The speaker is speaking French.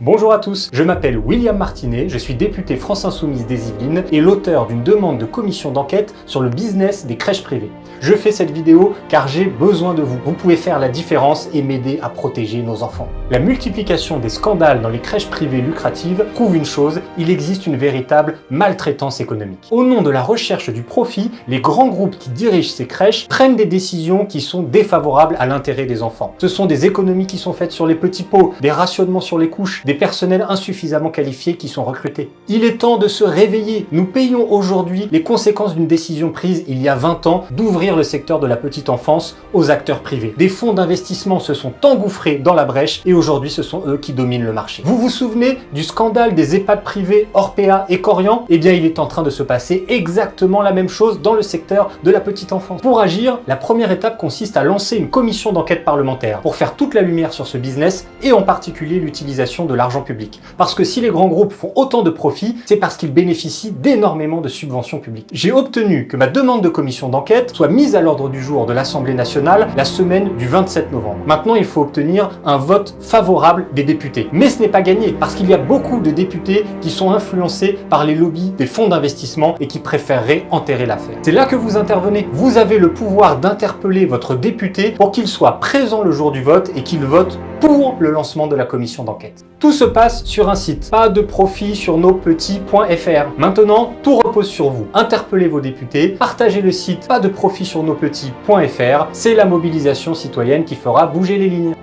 Bonjour à tous, je m'appelle William Martinet, je suis député France Insoumise des Yvelines et l'auteur d'une demande de commission d'enquête sur le business des crèches privées. Je fais cette vidéo car j'ai besoin de vous. Vous pouvez faire la différence et m'aider à protéger nos enfants. La multiplication des scandales dans les crèches privées lucratives prouve une chose, il existe une véritable maltraitance économique. Au nom de la recherche du profit, les grands groupes qui dirigent ces crèches prennent des décisions qui sont défavorables à l'intérêt des enfants. Ce sont des économies qui sont faites sur les petits pots, des rationnements sur les couches, des personnels insuffisamment qualifiés qui sont recrutés. Il est temps de se réveiller. Nous payons aujourd'hui les conséquences d'une décision prise il y a 20 ans d'ouvrir le secteur de la petite enfance aux acteurs privés. Des fonds d'investissement se sont engouffrés dans la brèche et aujourd'hui ce sont eux qui dominent le marché. Vous vous souvenez du scandale des EHPAD privés Orpea et Korian? Eh bien il est en train de se passer exactement la même chose dans le secteur de la petite enfance. Pour agir, la première étape consiste à lancer une commission d'enquête parlementaire pour faire toute la lumière sur ce business et en particulier l'utilisation de l'argent public. Parce que si les grands groupes font autant de profits, c'est parce qu'ils bénéficient d'énormément de subventions publiques. J'ai obtenu que ma demande de commission d'enquête soit mise à l'ordre du jour de l'Assemblée nationale la semaine du 27 novembre. Maintenant, il faut obtenir un vote favorable des députés. Mais ce n'est pas gagné, parce qu'il y a beaucoup de députés qui sont influencés par les lobbies des fonds d'investissement et qui préféreraient enterrer l'affaire. C'est là que vous intervenez. Vous avez le pouvoir d'interpeller votre député pour qu'il soit présent le jour du vote et qu'il vote pour le lancement de la commission d'enquête. Tout se passe sur un site, pas de profit sur nospetits.fr. Maintenant, tout repose sur vous. Interpellez vos députés, partagez le site pas de profit sur nospetits.fr. C'est la mobilisation citoyenne qui fera bouger les lignes.